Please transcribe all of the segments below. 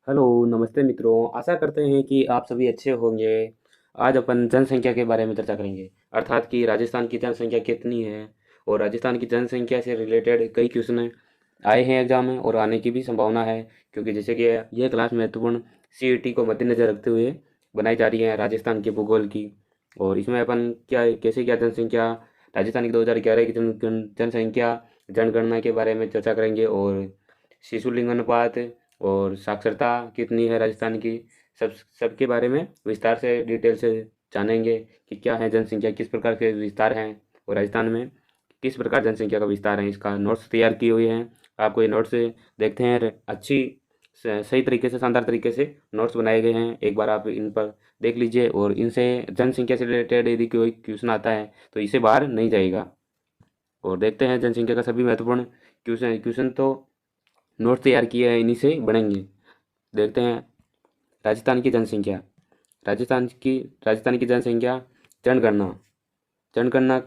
Hello, नमस्ते मित्रों। आशा करते हैं कि आप सभी अच्छे होंगे। आज अपन जनसंख्या के बारे में चर्चा करेंगे, अर्थात कि राजस्थान की जनसंख्या कितनी है और राजस्थान की जनसंख्या से रिलेटेड कई क्वेश्चन आए हैं एग्जाम में और आने की भी संभावना है, क्योंकि जैसे कि यह क्लास महत्वपूर्ण सीईटी को मद्देनजर रखते हुए बनाई जा रही है राजस्थान के भूगोल की। और इसमें अपन क्या कैसे क्या जनसंख्या राजस्थान की 2011 की जनसंख्या जनगणना के बारे में चर्चा करेंगे, और शिशु लिंग अनुपात और साक्षरता कितनी है राजस्थान की, सबके बारे में विस्तार से डिटेल से जानेंगे कि क्या है जनसंख्या, किस प्रकार के विस्तार हैं और राजस्थान में किस प्रकार जनसंख्या का विस्तार है। इसका नोट्स तैयार किए हुए हैं। आपको ये नोट्स देखते हैं, अच्छी सही तरीके से, शानदार तरीके से नोट्स बनाए गए हैं। एक बार आप इन पर देख लीजिए और इनसे जनसंख्या से रिलेटेड यदि कोई क्वेश्चन आता है तो इसे बाहर नहीं जाएगा। और देखते हैं जनसंख्या का सभी महत्वपूर्ण क्वेश्चन क्वेश्चन तो नोट्स तैयार किए हैं, इन्हीं से बनेंगे। देखते हैं राजस्थान की जनसंख्या। राजस्थान की राजस्थान की जनसंख्या जनगणना। जनगणना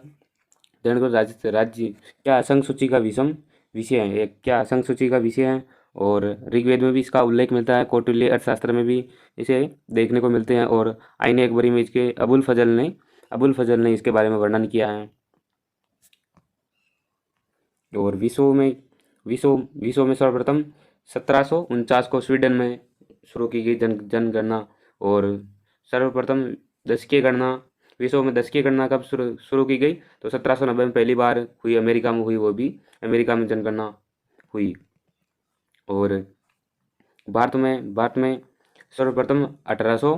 जनगणना राज्य क्या असंख्य सूची का विषम विषय है, एक क्या असंख्य सूची का विषय है। और ऋग्वेद में भी इसका उल्लेख मिलता है, कौटिल्य अर्थशास्त्र में भी इसे देखने को मिलते हैं। और आईने अकबरी में इसके अबुल फजल ने इसके बारे में वर्णन किया है। और विश्व में सर्वप्रथम 1749 को स्वीडन में शुरू की गई जनगणना। और सर्वप्रथम दशकीय गणना, विश्व में दशकीय गणना कब शुरू की गई तो 1790 में पहली बार हुई, अमेरिका में हुई, वो भी अमेरिका में जनगणना हुई। और भारत में सर्वप्रथम 1800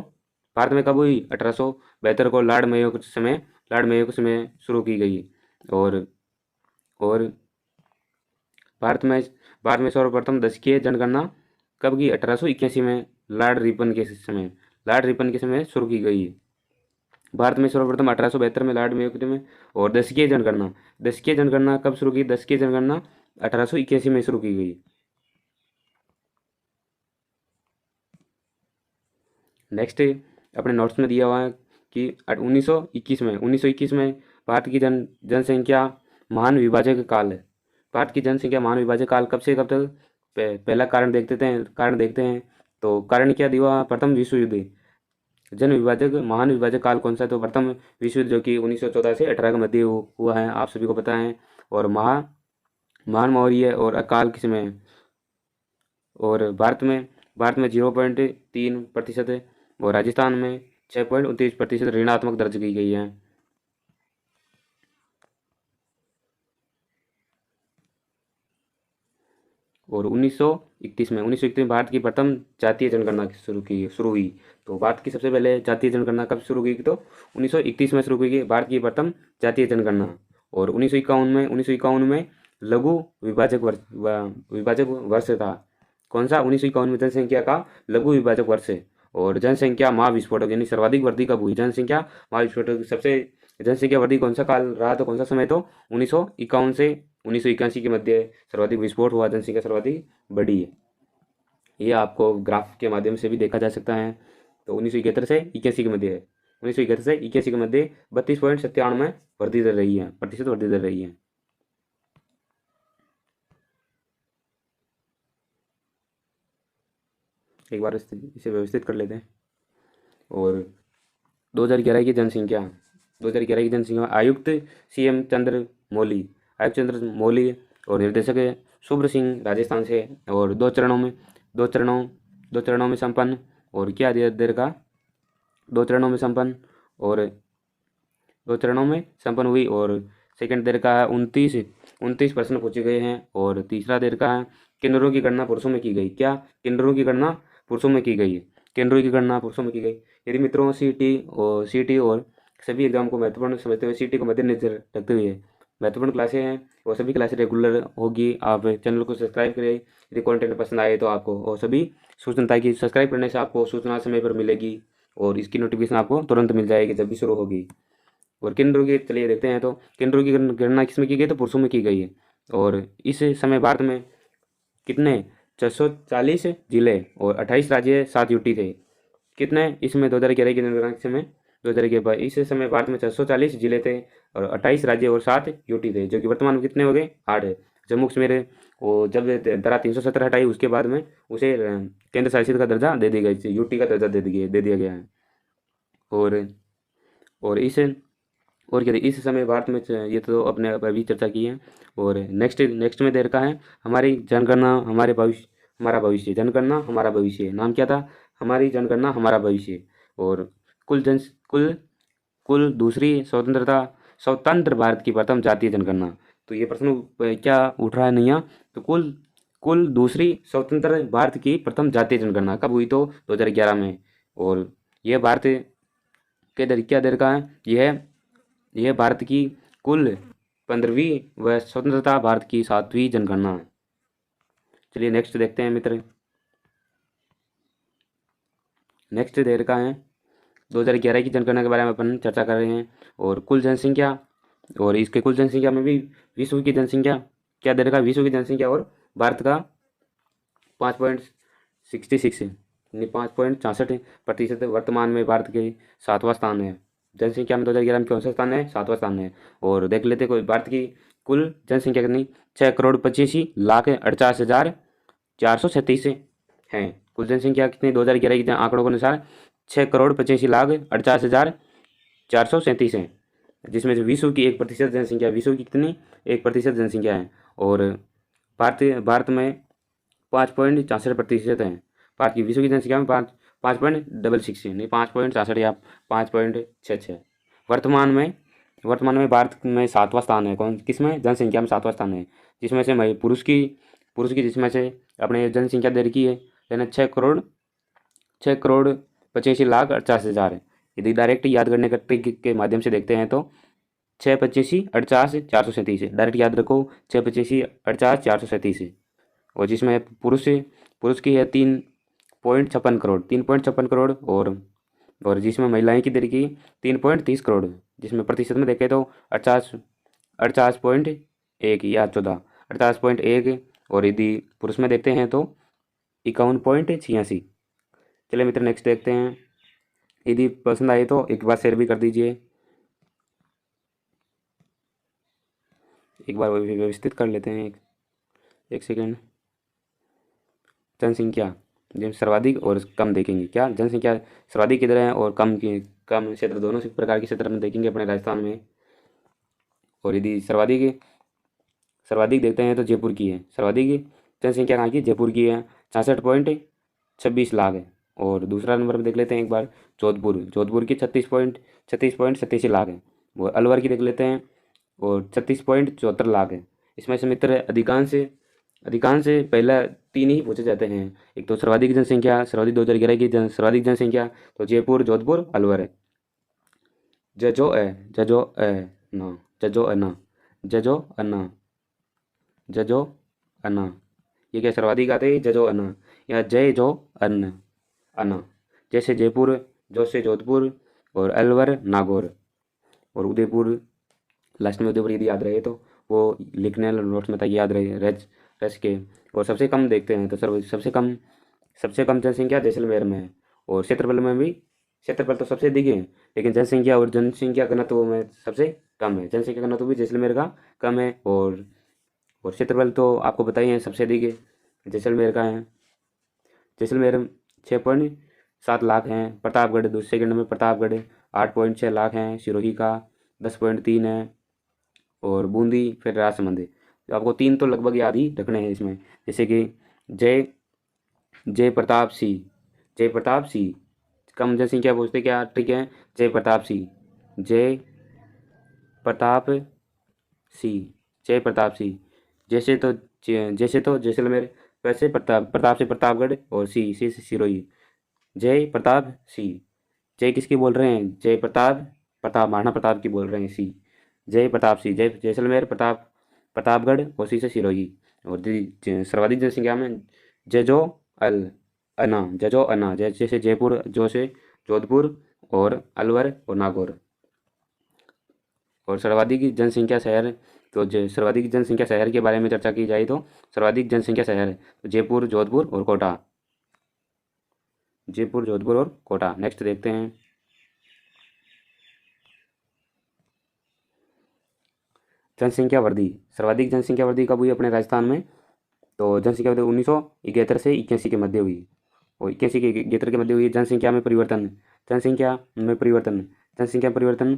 भारत में कब हुई 1872 को लॉर्ड मेयो के समय शुरू की गई। और और भारत में भारत में सर्वप्रथम दशकीय जनगणना कब की 1881 में लॉर्ड रिपन के समय शुरू की गई। भारत में सर्वप्रथम 1872 में लॉर्ड मेयो के समय। और दशकीय जनगणना कब शुरू की, दशकीय जनगणना 1881 में शुरू की गई। नेक्स्ट अपने नोट्स में दिया हुआ है कि 1921 में भारत की जनसंख्या महान विभाजक काल है। भारत की जनसंख्या महान विभाजक काल कब से कब तक, पहला कारण देखते हैं। तो कारण क्या दिया हुआ, प्रथम विश्व युद्ध। महान विभाजक काल कौन सा है, तो प्रथम विश्व युद्ध, जो कि 1914 से 18 के मध्य हुआ है, आप सभी को पता है। और महान मौर्य और अकाल किस में है। और भारत में 0.3% है। और राजस्थान में 6.29% ऋणात्मक दर्ज की गई है। और 1931 में भारत की प्रथम जातीय जनगणना शुरू हुई। तो भारत की सबसे पहले जातीय जनगणना कब शुरू हुई, तो 1931 में शुरू हुई गई भारत की प्रथम जातीय जनगणना। और 1951 में लघु विभाजक वर्ष था। कौन सा, 1951 में जनसंख्या का लघु विभाजक वर्ष है। और जनसंख्या महाविस्फोटक यानी सर्वाधिक वृद्धि कब हुई, जनसंख्या महाविस्फोटक सबसे जनसंख्या वृद्धि कौन सा काल रहा, तो कौन सा समय, तो 1951 से 1981 के मध्य सर्वाधिक विस्फोट हुआ, जनसंख्या सर्वाधिक बढ़ी है। ये आपको ग्राफ के माध्यम से भी देखा जा सकता है। तो 1971 से 81 के मध्य है, 1971 से 81 के मध्य 32.97 वृद्धि दर रही है, प्रतिशत वृद्धि दर रही है। एक बार इसे व्यवस्थित कर लेते हैं। और 2011 की जनसंख्या 2011 की जनसंख्या आयुक्त सीएम चंद्र मौली आयुक्त चंद्र मौली और निर्देशक है शुभ्र सिंह राजस्थान से। और दो चरणों में संपन्न। और क्या देर का 2 चरणों में संपन्न। और 2 चरणों में संपन्न हुई। और सेकंड देर का है 29 प्रश्न पूछे गए हैं। और तीसरा देर का है किन्नरों की गणना पुरुषों में की गई। क्या, किन्नरों की गणना पुरुषों में की गई है, किन्नरों की गणना पुरुषों में की गई। यदि मित्रों सीटी और सभी एग्जाम को महत्वपूर्ण समझते हुए, सीटी को मद्देनजर रखते हुए महत्वपूर्ण क्लासें हैं, और सभी क्लासें रेगुलर होगी। आप चैनल को सब्सक्राइब करें यदि कंटेंट पसंद आए तो आपको, और सभी सूचना की सब्सक्राइब करने से आपको सूचना समय पर मिलेगी और इसकी नोटिफिकेशन आपको तुरंत मिल जाएगी जब भी शुरू होगी। और किन्नरों की चलिए देखते हैं। तो किन्नरों की गणना किसमें की गई, तो पुरुषों में की गई है। और इस समय भारत में कितने 640 जिले और 28 राज्य 7 यूटी थे। कितने इसमें 2011 की जनगणना के समय 2011 इस समय भारत में 640 जिले थे और 28 राज्य और 7 यूटी थे, जो कि वर्तमान में कितने हो गए 8 है। जम्मू कश्मीर वो जब धारा 370 हटाई उसके बाद में उसे केंद्र शासित का दर्जा दे दिया गया, यूटी का दर्जा दे दिया गया है। और और इस और क्या इस समय भारत में ये तो अपने अभी चर्चा की है। और नेक्स्ट नेक्स्ट में दे रखा है हमारी जनगणना हमारे भविष्य हमारा भविष्य, जनगणना हमारा भविष्य, नाम क्या था, हमारी जनगणना हमारा भविष्य। और कुल जन कुल कुल दूसरी स्वतंत्र भारत की प्रथम जातीय जनगणना। तो ये प्रश्न क्या उठ रहा है नैया, तो कुल कुल दूसरी स्वतंत्र भारत की प्रथम जातीय जनगणना कब हुई, तो 2011 में। और यह भारत के दर क्या दर का है, यह भारत की कुल 15वीं व स्वतंत्रता भारत की 7वीं जनगणना है। चलिए नेक्स्ट देखते हैं मित्र। नेक्स्ट दे रखा है 2011 की जनगणना के बारे में अपन चर्चा कर रहे हैं। और कुल जनसंख्या, और इसके कुल जनसंख्या में भी विश्व की जनसंख्या क्या दे रखा है, विश्व की जनसंख्या और भारत का 5.66 यानी 5.66% वर्तमान में भारत के 7वां स्थान है। जनसंख्या में 2011 में कौन सा स्थान है, 7वां स्थान है। और देख लेते कोई भारत की कुल जनसंख्या कितनी, 6,85,48,437 है। कुल जनसंख्या कितनी 2011 के आंकड़ों के अनुसार 6,85,48,437 है, जिसमें से विश्व की 1% जनसंख्या, विश्व की कितनी 1% जनसंख्या है। और भारत में 5.64% है। भारत की विश्व की जनसंख्या में 5.66 नहीं 5.66 या 5.66। वर्तमान में भारत में 7वां स्थान है, कौन किसमें, जनसंख्या में 7वां स्थान है। जिसमें से पुरुष की जिसमें से अपने जनसंख्या दे रखी है यानी 6,85,48,437 है। यदि डायरेक्ट याद करने का ट्रिक के माध्यम से देखते हैं तो 6,85,48,437 है। डायरेक्ट याद रखो 6,85,48,437 है। और जिसमें पुरुष की है 3.56 करोड़ और जिसमें महिलाएं की दर की 3.30 करोड़, जिसमें प्रतिशत में देखें तो 48.1 या 48.1, और यदि पुरुष में देखते हैं तो 51.86। चलिए मित्र नेक्स्ट देखते हैं। यदि पसंद आए तो एक बार शेयर भी कर दीजिए। एक बार व्यवस्थित कर लेते हैं, एक सेकेंड। जनसंख्या जिसमें सर्वाधिक और कम देखेंगे, क्या जनसंख्या सर्वाधिक किधर है और कम क्षेत्र, दोनों से प्रकार के क्षेत्र में देखेंगे अपने राजस्थान में। और यदि सर्वाधिक देखते हैं तो जयपुर की है, सर्वाधिक जनसंख्या कहाँ की, जयपुर की है 66.26 लाख है। और दूसरा नंबर पर देख लेते हैं एक बार जोधपुर की 36.87 लाख है। वो अलवर की देख लेते हैं और 36.74 लाख है। इसमें से मित्र अधिकांश पहला 3 ही पूछे जाते हैं, एक तो सर्वाधिक 2011 की सर्वाधिक जनसंख्या, तो जयपुर जोधपुर अलवर है। जजो ए ना जजो अन्ना जजो अन्ना जजो अन्ना, ये क्या सर्वाधिक आते हैं, जजो अन्ना या जय जो अन्न अन्ना। जैसे जयपुर, जो से जोधपुर और अलवर नागौर और उदयपुर, लास्ट में उदयपुर यदि याद रहे तो वो लिखने नोट्स में तक याद रहे रच के। और सबसे कम देखते हैं तो सबसे कम जनसंख्या जैसलमेर में है। और क्षेत्रफल में भी, क्षेत्रफल तो सबसे अधिक है लेकिन जनसंख्या घनत्व में सबसे कम है। जनसंख्या घनत्व भी जैसलमेर का कम है। और क्षेत्रफल तो आपको बताइए है सबसे अधिक है जैसलमेर का है। जैसलमेर 6.7 लाख हैं। प्रतापगढ़ दूसरे सेकंड में, प्रतापगढ़ 8.6 लाख हैं। सिरोही का 10.3 है। और बूंदी फिर राजसमंद है। तो आपको 3 तो लगभग याद ही रखने हैं इसमें, जैसे कि जय जय प्रताप सिंह कम जनसंख्या पूछते क्या ट्रिक है, जय प्रताप सिंह जय प्रताप सिंह जय प्रताप सिंह। जैसे तो जैसलमेर, वैसे प्रताप से प्रतापगढ़ और सी से सिरोही। जय प्रताप सिंह, जय किसकी बोल रहे हैं, जय महाराणा प्रताप की बोल रहे हैं सी। जय प्रताप सिंह जय जैसलमेर, प्रतापगढ़ और सी से सिरोही। और सर्वाधिक जनसंख्या में जजो अन्ना जैसे जयपुर, जो से जोधपुर और अलवर और नागौर। और सर्वाधिक जनसंख्या शहर, तो सर्वाधिक जनसंख्या शहर के बारे में चर्चा की जाए तो सर्वाधिक जनसंख्या शहर तो जयपुर, जोधपुर और कोटा। जयपुर, जोधपुर और कोटा। नेक्स्ट देखते हैं। जनसंख्या वृद्धि, सर्वाधिक जनसंख्या वृद्धि कब हुई अपने राजस्थान में, तो जनसंख्या वृद्धि 1971 से 81 के मध्य हुई, और 81 के 71 के मध्य हुई। जनसंख्या में परिवर्तन, जनसंख्या में परिवर्तन, जनसंख्या में परिवर्तन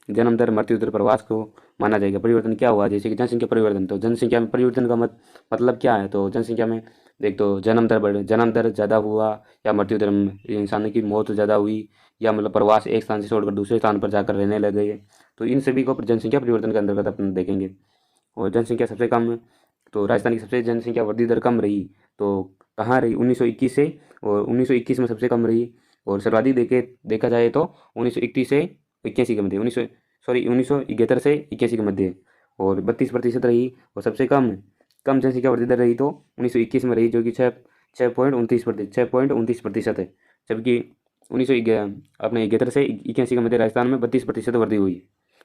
जन्म दर, मृत्यु दर, प्रवास को माना जाएगा। परिवर्तन क्या हुआ, जैसे कि जनसंख्या परिवर्तन, तो जनसंख्या में परिवर्तन का मतलब क्या है, तो जनसंख्या में देख तो जन्म दर ज़्यादा हुआ, या मृत्यु दर में इंसान की मौत ज़्यादा हुई, या मतलब प्रवास एक स्थान से छोड़कर दूसरे स्थान पर जाकर रहने लगे, तो इन सभी को जनसंख्या परिवर्तन के अंतर्गत अपन देखेंगे। और जनसंख्या सबसे कम, तो राजस्थान की सबसे जनसंख्या वृद्धि दर कम रही, तो कहाँ रही, 1921 से, और 1921 में सबसे कम रही। और सर्वाधिक देखा जाए तो 1931 से 81 के मध्य, 1971 से 81 के मध्य, और 32% रही। और सबसे कम कम जनसंख्या वृद्धि दर रही तो 1921 में रही, जो कि 6.29% है। जबकि 71 से 81 के मध्य राजस्थान में 32% वृद्धि हुई,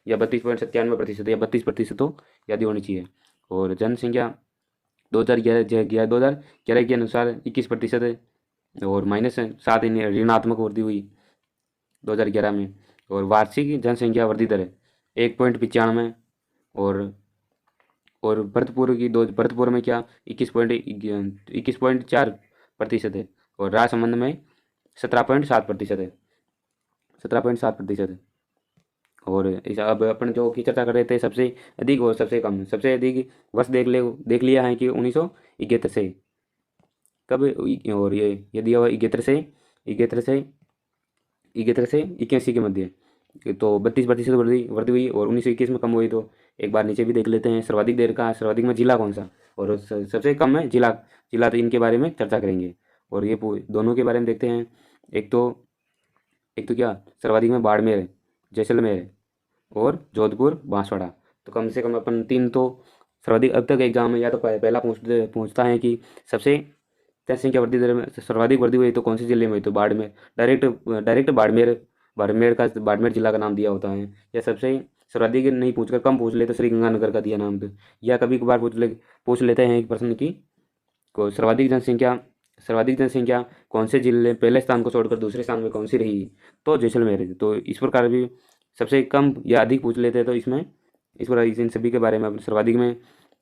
या 32.97%, या 32% तो याद ही होनी चाहिए। और जनसंख्या 2011 के अनुसार 21% है, और -7 ऋणात्मक वृद्धि हुई 2011 में। और वार्षिक जनसंख्या वृद्धि दर 1.95, और भरतपुर में क्या 21.4% है, और राजसमंद में 17.7% है, 17.7% है। और इस अब अपन जो की चर्चा कर रहे थे सबसे अधिक और सबसे कम, सबसे अधिक वर्ष देख लिया है कि 1971 से कब, और ये यदि 71 से 81 के मध्य, तो 32% वृद्धि हुई, और 1921 में कम हुई। तो एक बार नीचे भी देख लेते हैं सर्वाधिक देर का, सर्वाधिक में जिला कौन सा, और सबसे कम में जिला जिला तो इनके बारे में चर्चा करेंगे। और ये दोनों के बारे में देखते हैं। एक तो क्या सर्वाधिक में बाड़मेर है, जैसलमेर है, और जोधपुर, बांसवाड़ा। तो कम से कम अपन तीन तो सर्वाधिक, अब तक एग्जाम में या तो पहला पूछता है कि सबसे जनसंख्या वृद्धि दर में सर्वाधिक वृद्धि हुई तो कौन से जिले में हुई, तो बाड़मेर, डायरेक्ट बाड़मेर जिला का नाम दिया होता है। या सबसे सर्वाधिक नहीं पूछकर कम पूछ ले तो श्रीगंगानगर का दिया नाम तो, या कभी कभार पूछ लेते हैं एक प्रश्न की को सर्वाधिक जनसंख्या कौन से जिले पहले स्थान को छोड़कर दूसरे स्थान में कौन सी रही, तो जैसलमेर है। तो इस प्रकार भी सबसे कम या अधिक पूछ लेते हैं, तो इसमें इस प्रकार इन सभी के बारे में सर्वाधिक में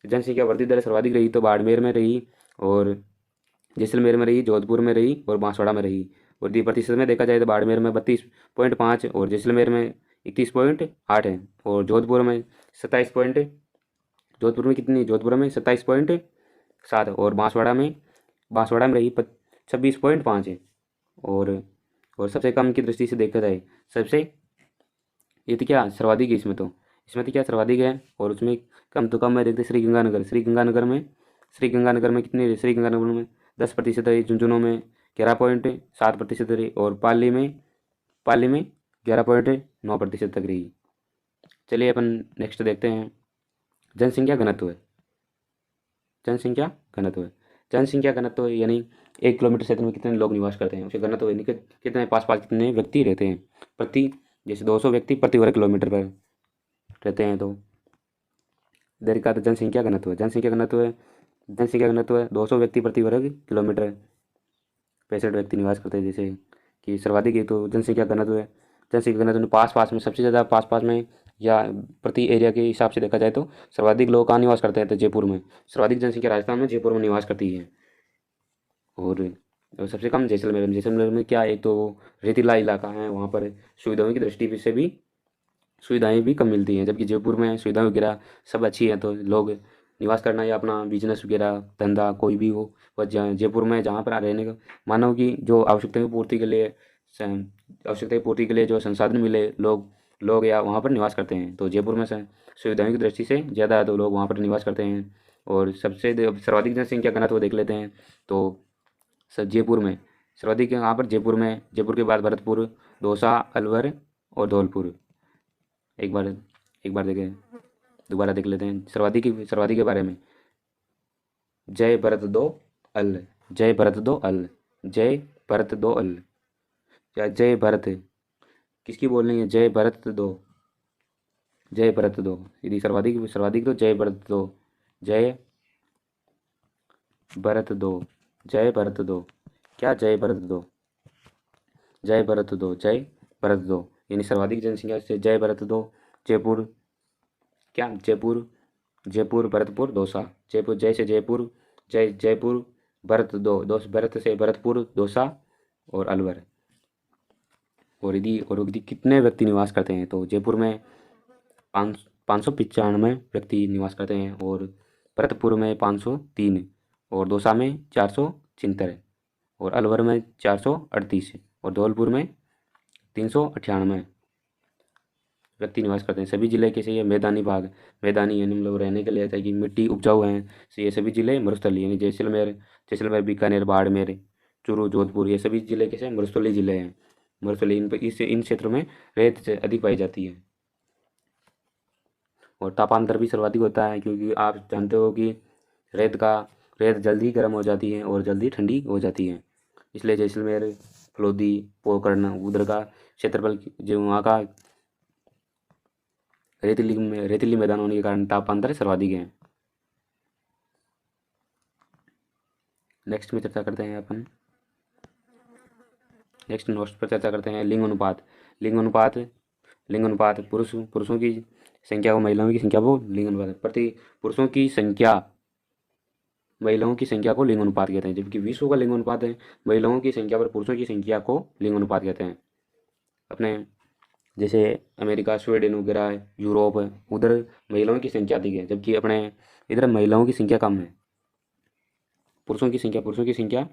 जनसंख्या वृद्धि दर सर्वाधिक रही तो बाड़मेर में रही, और जैसलमेर में रही, जोधपुर में रही, और बांसवाड़ा में रही। और प्रतिशत में देखा जाए तो बाड़मेर में 32.5, और जैसलमेर में 31.8 है, और जोधपुर में 27 जोधपुर में कितनी, जोधपुर में 27.7, और बांसवाड़ा में रही 26.5 है। और सबसे कम की दृष्टि से देखा जाए सबसे, ये तो क्या सर्वाधिक है इसमें तो क्या सर्वाधिक है, और उसमें कम तो कम में देखते श्रीगंगानगर में कितनी, श्रीगंगानगर में 10% है, झुंझुनू में 11.7% रही, और पाली में 11.9% तक रही। चलिए अपन नेक्स्ट देखते हैं जनसंख्या घनत्व। जनसंख्या घनत्व यानी 1 किलोमीटर क्षेत्र में कितने लोग निवास करते हैं, उसे घनत्व यानी कितने पास कितने व्यक्ति रहते हैं प्रति, जैसे 200 व्यक्ति प्रति वर्ग किलोमीटर पर रहते हैं, तो इधर का तो जनसंख्या घनत्व है 200 व्यक्ति प्रति वर्ग किलोमीटर, 65 व्यक्ति निवास करते हैं। जैसे कि सर्वाधिक है तो जनसंख्या घनत्व है, पास में सबसे ज़्यादा पास में या प्रति एरिया के हिसाब से देखा जाए तो सर्वाधिक लोग कहाँ निवास करते हैं, तो जयपुर में सर्वाधिक जनसंख्या राजस्थान में जयपुर में निवास करती है। और सबसे कम जैसलमेर में क्या, एक तो रेतीला इलाका है, वहाँ पर सुविधाओं की दृष्टि से भी सुविधाएं भी कम मिलती हैं, जबकि जयपुर में सुविधाएं वगैरह सब अच्छी हैं, तो लोग निवास करना या अपना बिजनेस वगैरह धंधा कोई भी हो वह जयपुर में जहाँ पर रहने का मानव की जो आवश्यकता की पूर्ति के लिए जो संसाधन मिले लोग या वहाँ पर निवास करते हैं, तो जयपुर में सुविधाओं की दृष्टि से ज़्यादा है तो लोग वहाँ पर निवास करते हैं। और सबसे सर्वाधिक जनसंख्या घनत्व देख लेते हैं, तो जयपुर में सर्वाधिक यहाँ पर जयपुर के बाद भरतपुर, दौसा, अलवर और धौलपुर। एक बार देखें, दोबारा देख लेते हैं सर्वाधिक के बारे में। जय भरत दो अल, जय भरत दो अल, जय भरत दो अल, या जय भरत किसकी बोल रही है, जय भरत दो यदि सर्वाधिक तो जय भरत दो, जय भरत दो, जय भरत दो, क्या जय भरत दो, जय भरत दो यानी सर्वाधिक जनसंख्या से जय भरत दो। जयपुर क्या, जयपुर भरतपुर दौसा, जयपुर जय से जयपुर, जयपुर, भरत से भरतपुर, दौसा और अलवर। और यदि कितने व्यक्ति निवास करते हैं, तो जयपुर में 595 व्यक्ति निवास करते हैं, और भरतपुर में 503, और दौसा में 476, और अलवर में 438, और धौलपुर में 398 व्यक्ति निवास करते हैं। सभी जिले के से ये मैदानी भाग, मैदानी यानी मतलब रहने के लिए ताकि मिट्टी उपजाऊ हैं, से ये सभी जिले मरुस्थलीय यानी जैसलमेर, बीकानेर, बाड़मेर, चूरू, जोधपुर, ये सभी जिले के से मरुस्थलीय जिले हैं। मरुस्थलीय इन क्षेत्रों में रेत से अधिक पाई जाती है। और तापांतर भी सर्वाधिक होता है, क्योंकि आप जानते हो कि रेत जल्दी गर्म हो जाती है और जल्दी ठंडी हो जाती है। इसलिए जैसलमेर, फलोदी, पोखरण, उधर का क्षेत्रफल जो वहाँ का रेतीली मैदान होने के कारण तापांतर सर्वाधिक है। नेक्स्ट में चर्चा करते हैं अपन, नेक्स्ट नोट्स पर चर्चा करते हैं लिंग अनुपात। लिंग अनुपात पुरुषों की संख्या को महिलाओं की संख्या को लिंग अनुपात, प्रति पुरुषों की संख्या महिलाओं की संख्या को लिंग अनुपात कहते हैं, जबकि विश्व का लिंग अनुपात है महिलाओं की संख्या पर पुरुषों की संख्या को लिंग अनुपात कहते हैं। अपने जैसे अमेरिका, स्वीडन वगैरह, यूरोप, उधर महिलाओं की संख्या अधिक है, जबकि अपने इधर महिलाओं की संख्या कम है। पुरुषों की संख्या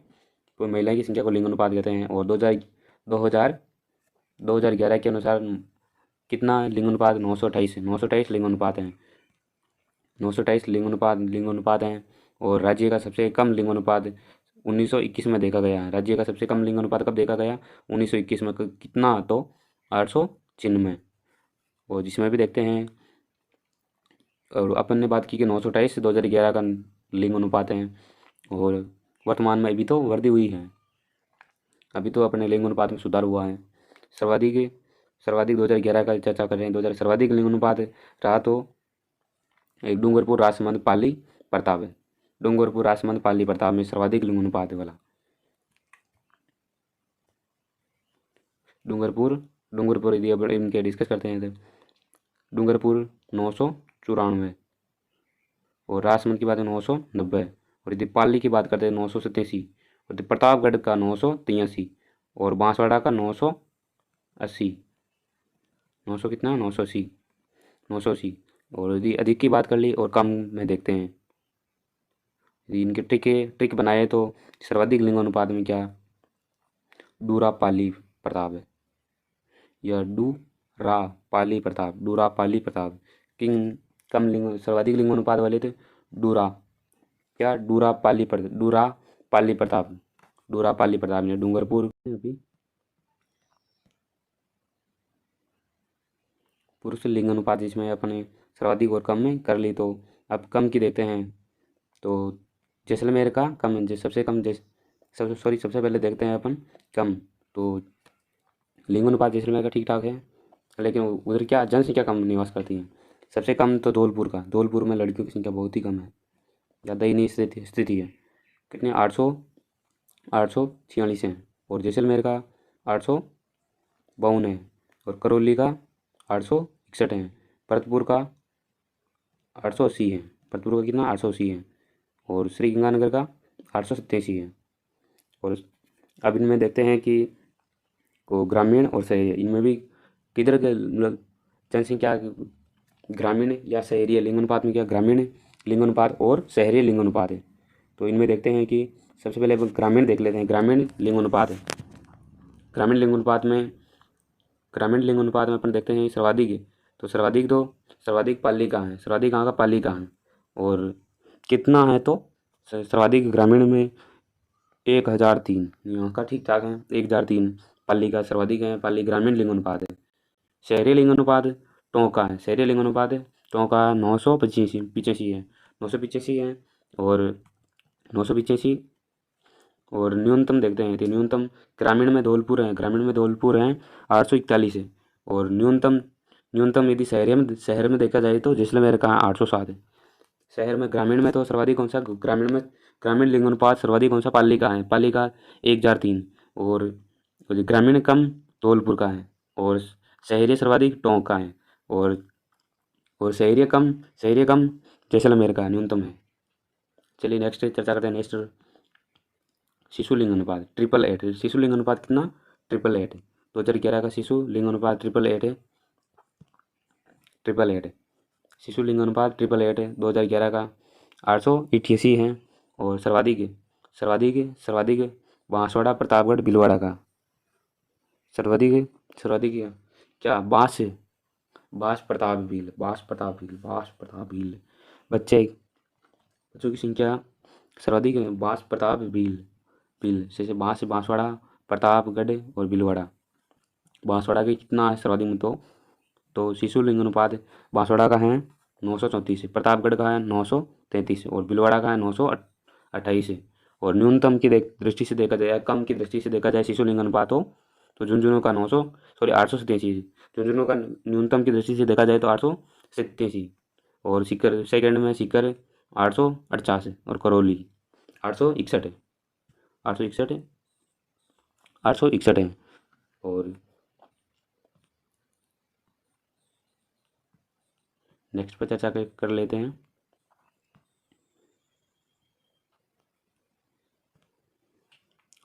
तो महिलाओं की संख्या को लिंग अनुपात कहते हैं। और 2011 के अनुसार कितना लिंग अनुपात? 928 लिंग अनुपात हैं। 928 लिंग अनुपात हैं। और राज्य का सबसे कम लिंग अनुपात 1921 में देखा गया। राज्य का सबसे कम लिंग अनुपात कब देखा गया? 1921 में। कितना? तो 896। और जिसमें भी देखते हैं, और अपन ने बात की कि 928 से 2011 का लिंग अनुपात है, और वर्तमान में अभी तो वृद्धि हुई है, अभी तो अपने लिंग अनुपात में सुधार हुआ है। सर्वाधिक 2011 का चर्चा कर रहे हैं। 2000 सर्वाधिक लिंग अनुपात रहा तो एक डूंगरपुर, राजसमंद, पाली, प्रताप है। डूंगरपुर, राजसमंद, पाली, प्रताप में सर्वाधिक लिंग अनुपात है वाला। डूंगरपुर यदि अब इनके डिस्कस करते हैं तो डूंगरपुर 994, और राजसमंद की बात है 990, और यदि पाली की बात करते हैं 987, और यदि प्रतापगढ़ का 983, और बांसवाड़ा का 980। 900 कितना? 980। और यदि अधिक की बात कर ली और कम में देखते हैं, यदि इनके ट्रिक बनाए तो सर्वाधिक लिंग अनुपात में क्या? डूरा पाली प्रताप है, या डूरा पाली प्रताप। कम लिंग सर्वाधिक लिंग अनुपात वाले थे डूरा पाली प्रताप ने डूंगरपुर अभी पुरुष लिंग अनुपात जिसमें अपने सर्वाधिक और कम में कर ली। तो अब कम की देखते हैं, तो जैसलमेर का कम है, सबसे पहले देखते हैं अपन कम। तो लिंग अनुपात जैसलमेर का ठीक ठाक है, लेकिन उधर क्या जनसंख्या कम निवास करती है। सबसे कम तो धौलपुर में लड़कियों की संख्या बहुत ही कम है, ज़्यादा ही नहीं स्थिति है। कितने? 846 हैं। और जैसलमेर का 852 है, और करौली का 861 है। भरतपुर का 880 है। भरतपुर का कितना? 880 है। और श्रीगंगानगर का 887 है। और अब इनमें देखते हैं कि को ग्रामीण और शहरी, इनमें भी किधर के मतलब जनसंख्या ग्रामीण या शहरी लिंग अनुपात में क्या? ग्रामीण लिंग अनुपात और शहरी लिंग अनुपात है। तो इनमें देखते हैं कि सबसे पहले ग्रामीण देख लेते हैं। ग्रामीण लिंग अनुपात है। ग्रामीण लिंग अनुपात में अपन देखते हैं सर्वाधिक है। तो सर्वाधिक पाली का है। सर्वाधिक कहाँ का? पाली का है। और कितना है? तो सर्वाधिक ग्रामीण में 1003, यहाँ का ठीक ठाक है। 1003 पाली का सर्वाधिक है। पाली ग्रामीण लिंग अनुपात है। शहरी लिंग अनुपात टोंका है। शहरी लिंग अनुपात है टोंका 985 है। 985 है। और 985 और न्यूनतम देखते हैं तो न्यूनतम ग्रामीण में धौलपुर है। 841 है। और न्यूनतम यदि शहर में देखा जाए तो जैसलमेर का 807 है। शहर में ग्रामीण में तो सर्वाधिक कौन सा? ग्रामीण लिंग अनुपात सर्वाधिक कौन सा? पाली का है। पाली का 1003। और ग्रामीण कम धौलपुर का है। और शहरी सर्वाधिक टोंक का है। और शहरी कम जैसलमेर का न्यूनतम है। चलिए नेक्स्ट चर्चा करते हैं। नेक्स्ट शिशु लिंग अनुपात 888। शिशु लिंग अनुपात कितना? 888। 2011 का शिशु लिंग अनुपात 888 शिशु लिंग अनुपात 888 2011 का 888 है। और सर्वाधिक बांसवाड़ा प्रतापगढ़ भीलवाड़ा का सर्वाधिक क्या? बांस प्रताप भील बच्चों की संख्या सर्वाधिक है बांस प्रताप भील से बांसवाड़ा प्रतापगढ़ और भीलवाड़ा। बांसवाड़ा के कितना है सर्वाधिक में? तो शिशु लिंग अनुपात बांसवाड़ा का है 934, प्रतापगढ़ का है 933 और भीलवाड़ा का है 928। और न्यूनतम की दृष्टि से देखा जाए, कम की दृष्टि से देखा जाए शिशु लिंग अनुपात हो तो झुंझुनू का 887। झुंझुनू का न्यूनतम की दृष्टि से देखा जाए तो 887। और सीकर सेकंड में सीकर 848 और करौली 861 है। और नेक्स्ट पर चर्चा कर लेते हैं।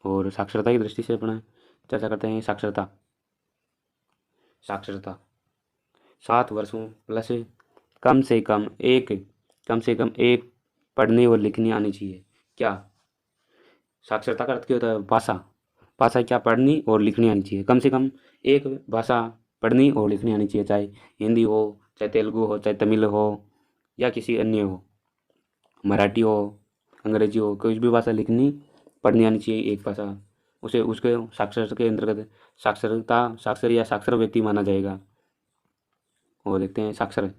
और साक्षरता की दृष्टि से अपना चर्चा करते हैं। साक्षरता 7 वर्षों प्लस कम से कम एक पढ़ने और लिखने आनी चाहिए। क्या? साक्षरता का अर्थ क्या होता है? भाषा क्या? पढ़नी और लिखनी आनी चाहिए। कम से कम एक भाषा पढ़नी और लिखनी आनी चाहिए, चाहे हिंदी हो, चाहे तेलुगु हो, चाहे तमिल हो या किसी अन्य हो, मराठी हो, अंग्रेजी हो, कोई भी भाषा लिखनी पढ़नी आनी चाहिए एक भाषा। उसके साक्षर के अंतर्गत साक्षर या साक्षर व्यक्ति माना जाएगा। और देखते हैं साक्षर।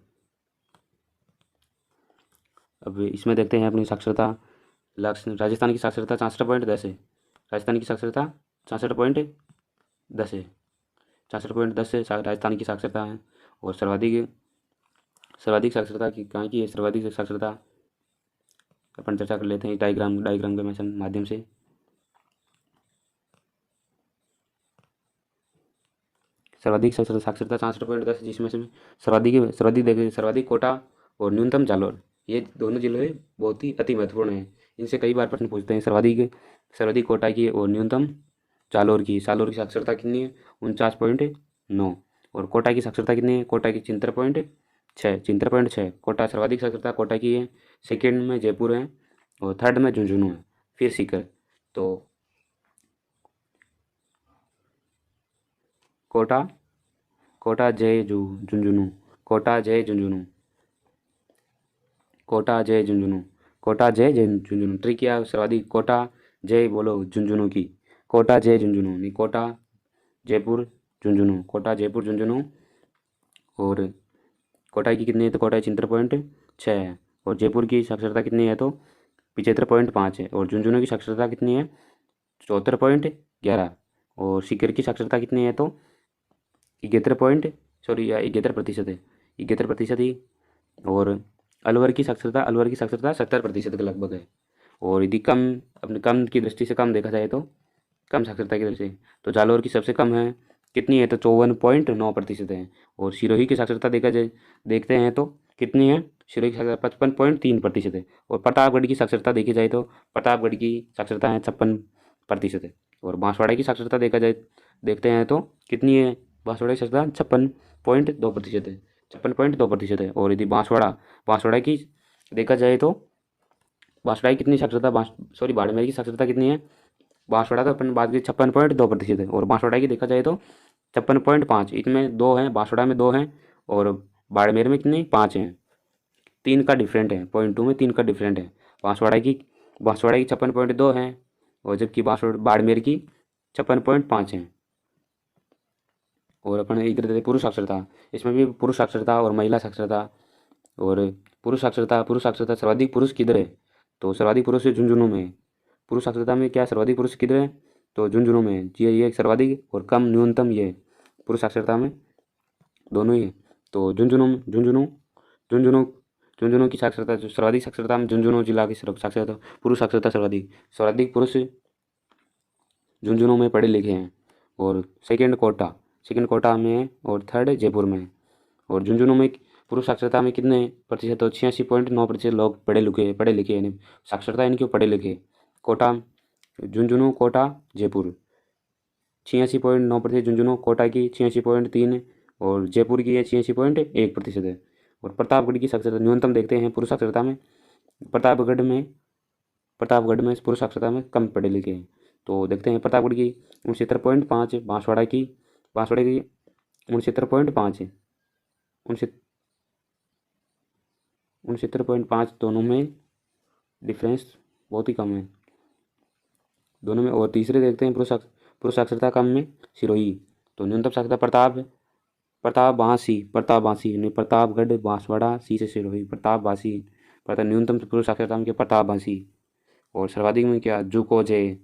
अब इसमें देखते हैं अपनी साक्षरता लक्ष्य। राजस्थान की साक्षरता 64.10 है। राजस्थान की साक्षरता 64.10 है। 64.10 से राजस्थान की साक्षरता है। और सर्वाधिक साक्षरता की कहाँ की है? सर्वाधिक साक्षरता अपन चर्चा कर लेते हैं डायग्राम के माध्यम से। सर्वाधिक साक्षरता 64.10, जिसमें से सर्वाधिक कोटा और न्यूनतम जालोर, ये दोनों जिले बहुत ही अति महत्वपूर्ण हैं। इनसे कई बार प्रश्न पूछते हैं। सर्वाधिक कोटा की और न्यूनतम जालोर की साक्षरता कितनी है? 49.9। और कोटा की साक्षरता कितनी है? कोटा की 73.6। कोटा सर्वाधिक साक्षरता कोटा की है। सेकेंड में जयपुर है और थर्ड में झुंझुनू है, फिर सीकर। तो कोटा जय झुंझुनू ट्रिक किया सर्वाधिक कोटा जय बोलो झुंझुनू की। कोटा जय झुंझुनू नहीं, कोटा जयपुर झुंझुनू। और कोटा की कितनी है? तो कोटा 73.6 है। और जयपुर की साक्षरता कितनी है? तो 75.5 है। और झुंझुनू की साक्षरता कितनी है? 74.11। और सीकर की साक्षरता कितनी है? तो 11% है। 11% ही। और अलवर की साक्षरता 70% के लगभग है। और यदि कम की दृष्टि से कम देखा जाए तो कम साक्षरता की दृष्टि से तो जालौर की सबसे कम है। कितनी है? तो 54.9% है। और सिरोही की साक्षरता देखते हैं तो कितनी है? सिरोही की साक्षरता 55.3% है। और प्रतापगढ़ की साक्षरता देखी जाए तो प्रतापगढ़ की साक्षरता है 56% है। और बांसवाड़ा की साक्षरता देखते हैं तो कितनी है? बांसवाड़ा की साक्षरता 56.2% है। 56.2% है। और यदि बांसवाड़ा की देखा जाए तो बांसवाड़ा की कितनी साक्षरता बाड़मेर की साक्षरता कितनी है? बांसवाड़ा तो अपन बात की 56.2% है। और बांसवाड़ा की देखा जाए तो 56.5। इसमें 2 हैं, बांसवाड़ा में 2 हैं और बाड़मेर में कितनी? 5 हैं। 3 का डिफरेंट है, 0.2 में 3 का डिफरेंट है। बांसवाड़ा की 56.2 है और जबकि बाड़मेर की 56.5 है। और अपन इधर देखते पुरुष साक्षरता। इसमें भी पुरुष साक्षरता और महिला साक्षरता। और पुरुष साक्षरता सर्वाधिक पुरुष किधर है? तो सर्वाधिक पुरुष झुंझुनू में है। पुरुष साक्षरता में क्या सर्वाधिक पुरुष किधर है? तो झुंझुनू में है जी। ये सर्वाधिक और कम न्यूनतम ये पुरुष साक्षरता में दोनों ही है। तो झुंझुनू की साक्षरता सर्वाधिक साक्षरता में झुंझुनू जिला की साक्षरता पुरुष साक्षरता सर्वाधिक पुरुष झुंझुनू में पढ़े लिखे हैं। और सेकेंड कोटा में है और थर्ड जयपुर में है। और झुंझुनू में पुरुष साक्षरता में कितने प्रतिशत? तो 86.9% लोग पढ़े लिखे यानी साक्षरता इनकी पढ़े लिखे। कोटा झुंझुनू, कोटा, जयपुर 86.9% झुंझुनू, कोटा की 86.3 और जयपुर की है 86.1% है। और प्रतापगढ़ की साक्षरता न्यूनतम देखते हैं पुरुष साक्षरता में। प्रतापगढ़ में पुरुष साक्षरता में कम पढ़े लिखे हैं। तो देखते हैं प्रतापगढ़ की 69.5, बांसवाड़ा की 69.5 69.5 दोनों में डिफरेंस बहुत ही कम है दोनों में। और तीसरे देखते हैं पुरुष साक्षरता कम में सिरोही। तो न्यूनतम साक्षरता प्रतापबासी यानी प्रतापगढ़, बांसवाड़ा, सी से सिरोही, प्रतापबासी न्यूनतम पुरुष साक्षरता में क्या? प्रतापबासी। और सर्वाधिक में क्या? जुकोजे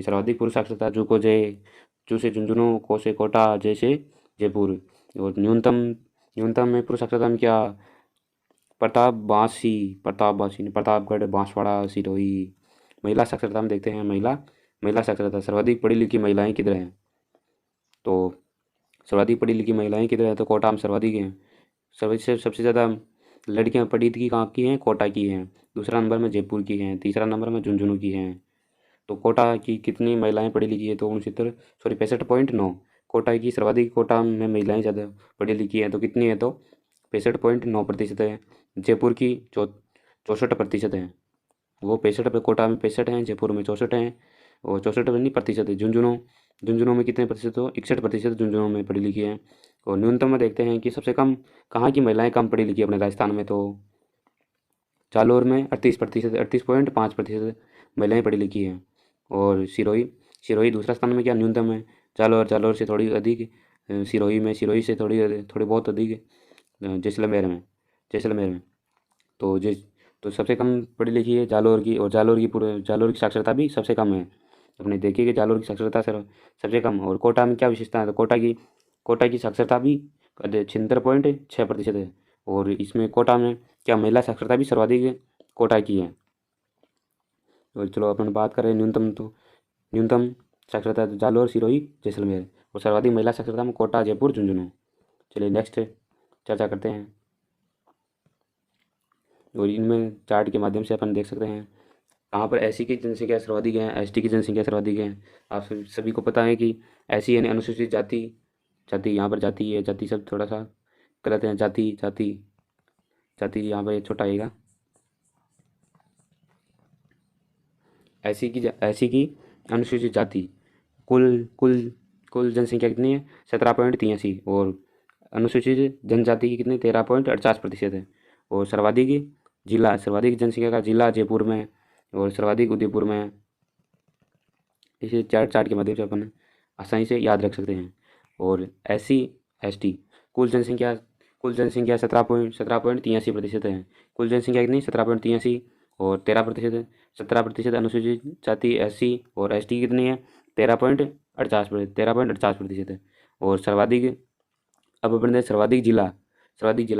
सर्वाधिक पुरुष साक्षरता जुकोजे, जू से झुंझुनू, को से कोटा, जय से जयपुर। और न्यूनतम में पुरुष साक्षरता में क्या? प्रतापबासी प्रतापगढ़, बांसवाड़ा, सिरोही। महिला साक्षरता में देखते हैं महिला साक्षरता सर्वाधिक पढ़ी लिखी महिलाएं किधर हैं? तो सर्वाधिक पढ़ी लिखी महिलाएं किधर हैं? तो कोटा में सर्वाधिक हैं। सबसे ज़्यादा लड़कियां पढ़ी लिखी कहाँ की हैं? कोटा की हैं। दूसरा नंबर में जयपुर की हैं। तीसरा नंबर में झुंझुनू की हैं। तो कोटा की कितनी महिलाएं पढ़ी लिखी है? तो 65.9। कोटा की सर्वाधिक कोटा में महिलाएं ज़्यादा पढ़ी लिखी हैं तो कितनी है? तो 65.9% है। जयपुर की 64% है। वो 65 पे कोटा में 65 हैं, जयपुर में 64 हैं। और 64 नहीं प्रतिशत है। झुंझुनू में कितने प्रतिशत? हो 61% झुंझुनू में पढ़ी लिखी हैं। और न्यूनतम में देखते हैं कि सबसे कम कहाँ की महिलाएं कम पढ़ी लिखी है अपने राजस्थान में? तो जालोर में 38.5% महिलाएं पढ़ी लिखी हैं। और सिरोही दूसरा स्थान में क्या? न्यूनतम है। जालोर से थोड़ी अधिक सिरोही से थोड़ी बहुत अधिक जैसलमेर में। तो सबसे कम पढ़ी लिखी है जालोर की। और जालोर की साक्षरता भी सबसे कम है। अपने देखिए कि जालोर की साक्षरता सबसे कम। और कोटा में क्या विशेषता है? तो कोटा की साक्षरता भी 76.6% है। और इसमें कोटा में क्या महिला साक्षरता भी सर्वाधिक कोटा की है। और चलो अपन बात करें न्यूनतम साक्षरता जालोर, सिरोही, जैसलमेर। और सर्वाधिक महिला साक्षरता में कोटा, जयपुर, झुंझुनू। चलिए नेक्स्ट चर्चा करते हैं। और इनमें चार्ट के माध्यम से अपन देख सकते हैं कहाँ पर एससी की जनसंख्या सर्वाधिक है, एसटी की जनसंख्या सर्वाधिक है। आप सभी को पता है कि एससी यानी अनुसूचित जाति यहाँ पर जाति है, जाति सब थोड़ा सा गलत है। जाति यहाँ पर छोटा आएगा। एससी की अनुसूचित जाति कुल जनसंख्या कितनी है? 17.83। और अनुसूचित जनजाति की कितनी? 13.48% है। और सर्वाधिक जनसंख्या का जिला जयपुर में और सर्वाधिक उदयपुर में है। इसे चार्ट के माध्यम से अपन आसानी से याद रख सकते हैं। और एससी एसटी कुल जनसंख्या 17.83% है। कुल जनसंख्या कितनी? 17.83 और 17% अनुसूचित जाति एससी और एसटी कितनी है? 13.48% है। और सर्वाधिक अब अपन सर्वाधिक जिला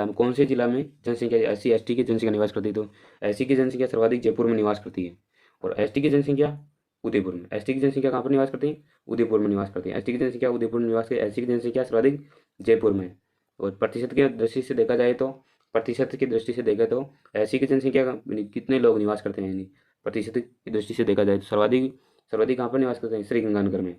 में कौन से जिला में जनसंख्या एससी एसटी की जनसंख्या निवास करती है? तो एससी की जनसंख्या सर्वाधिक जयपुर में निवास करती है। और एसटी की जनसंख्या उदयपुर में। एसटी की जनसंख्या कहाँ पर निवास करती है? उदयपुर में निवास करती है। एसटी की जनसंख्या उदयपुर में निवास करती है। एससी की जनसंख्या सर्वाधिक जयपुर में। और प्रतिशत की दृष्टि से देखा तो एससी की जनसंख्या कितने लोग निवास करते हैं? यानी प्रतिशत की दृष्टि से देखा जाए तो सर्वाधिक कहाँ पर निवास करते हैं? श्रीगंगानगर में।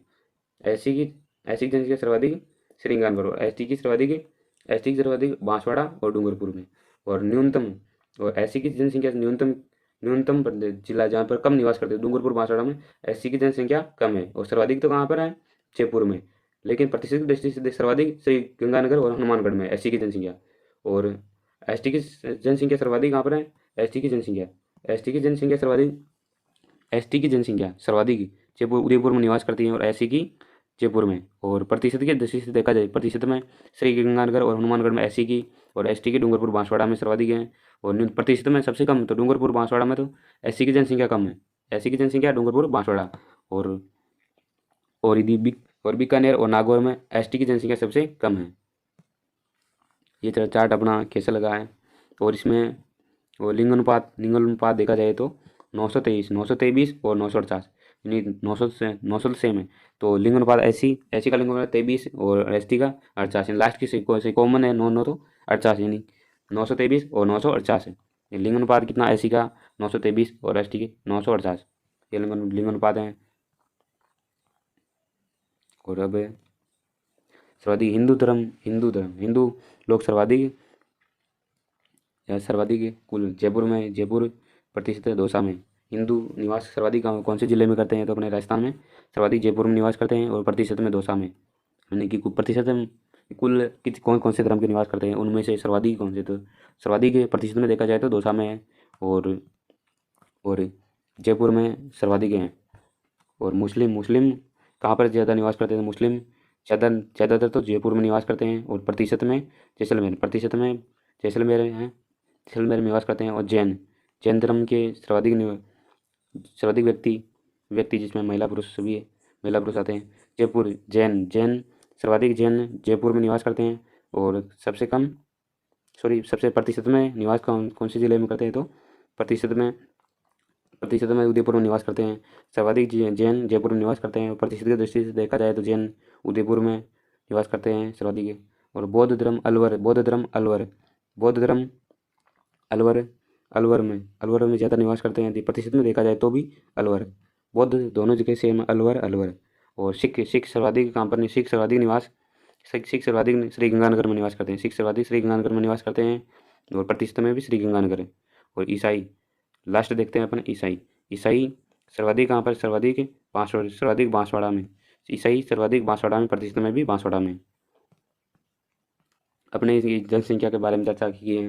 एससी की जनसंख्या सर्वाधिक श्रीगंगानगर। और एसटी की सर्वाधिक बांसवाड़ा और डूंगरपुर में। और एससी की जनसंख्या न्यूनतम जिला जहाँ पर कम निवास करते हैं डूंगरपुर, बांसवाड़ा में एससी की जनसंख्या कम है। और सर्वाधिक तो कहाँ पर है? जयपुर में। लेकिन प्रतिशत की दृष्टि से सर्वाधिक श्री गंगानगर और हनुमानगढ़ में एससी की जनसंख्या। और एसटी की जनसंख्या सर्वाधिक कहाँ पर है? एसटी की जनसंख्या सर्वाधिक जयपुर उदयपुर में निवास करती है। और एससी की जयपुर में। और प्रतिशत की दृष्टि से देखा जाए प्रतिशत में श्री गंगानगर और हनुमानगढ़ में एससी की और एसटी की डूंगरपुर, बांसवाड़ा में सर्वाधिक है। और प्रतिशत में सबसे कम तो डूंगरपुर, बांसवाड़ा में तो एससी की जनसंख्या कम है। एससी की जनसंख्या डूंगरपुर, बांसवाड़ा और बीकानेर और नागौर में एसटी की जनसंख्या सबसे कम है। ये चार्ट अपना कैसे लगा है? और इसमें लिंगानुपात देखा जाए तो 923 और 948 यानी 900 सेम है। तो लिंग अनुपात एसी का लिंग अनुपात 23 और एसटी का 48, लास्ट की से कॉमन है 9 9 तो 48, यानी 923 और 948 है। ये लिंग अनुपात कितना एसी का 923 और एसटी के 948, ये लिंग अनुपात है। और अब सर्वाधिक हिंदू लोग सर्वाधिक कुल जयपुर प्रतिशत है, दौसा में। हिंदू निवास सर्वाधिक कौन से जिले में करते हैं, तो अपने राजस्थान में सर्वाधिक जयपुर में निवास करते हैं और प्रतिशत में दौसा में, यानी कि प्रतिशत में कुल कौन कौन से धर्म के निवास करते हैं उनमें से सर्वाधिक कौन से, तो सर्वाधिक प्रतिशत में देखा जाए तो दौसा में है और जयपुर में सर्वाधिक हैं। और मुस्लिम कहाँ पर ज़्यादा निवास करते हैं, मुस्लिम ज़्यादातर तो जयपुर में निवास करते हैं और प्रतिशत में जैसलमेर हैं, जैसलमेर में निवास करते हैं। और जैन धर्म के सर्वाधिक व्यक्ति जिसमें महिला पुरुष आते हैं। जैन सर्वाधिक जैन जयपुर में निवास करते हैं और सबसे प्रतिशत में निवास कौन से जिले में करते हैं, तो प्रतिशत में उदयपुर में निवास करते हैं। सर्वाधिक जैन जयपुर में निवास करते हैं और प्रतिशत की दृष्टि से देखा जाए तो जैन उदयपुर में निवास करते हैं सर्वाधिक। और बौद्ध धर्म अलवर में ज़्यादा निवास करते हैं, प्रतिशत में देखा जाए तो भी अलवर। बौद्ध दोनों जगह सेम, अलवर। और सिख सर्वाधिक श्रीगंगानगर में निवास करते हैं, सिख सर्वाधिक श्रीगंगानगर में निवास करते हैं और प्रतिशत में भी श्रीगंगानगर है। और ईसाई लास्ट देखते हैं अपन, ईसाई सर्वाधिक कहाँ पर, सर्वाधिक बांसवाड़ा में। ईसाई सर्वाधिक बांसवाड़ा में, प्रतिशत में भी बांसवाड़ा में। अपने इस जनसंख्या के बारे में चर्चा की है।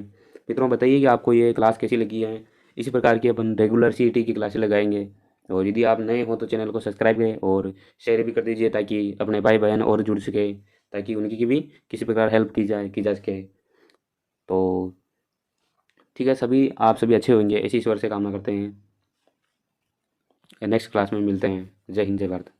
मित्रों बताइए कि आपको ये क्लास कैसी लगी है। इसी प्रकार की अपन रेगुलर सीईटी की क्लासें लगाएंगे। और यदि आप नए हो तो चैनल को सब्सक्राइब करें और शेयर भी कर दीजिए ताकि अपने भाई बहन और जुड़ सके, ताकि उनकी भी किसी प्रकार हेल्प की जा सके। तो ठीक है, आप सभी अच्छे होंगे, ऐसी ईश्वर से कामना करते हैं। नेक्स्ट क्लास में मिलते हैं। जय हिंद, जय भारत।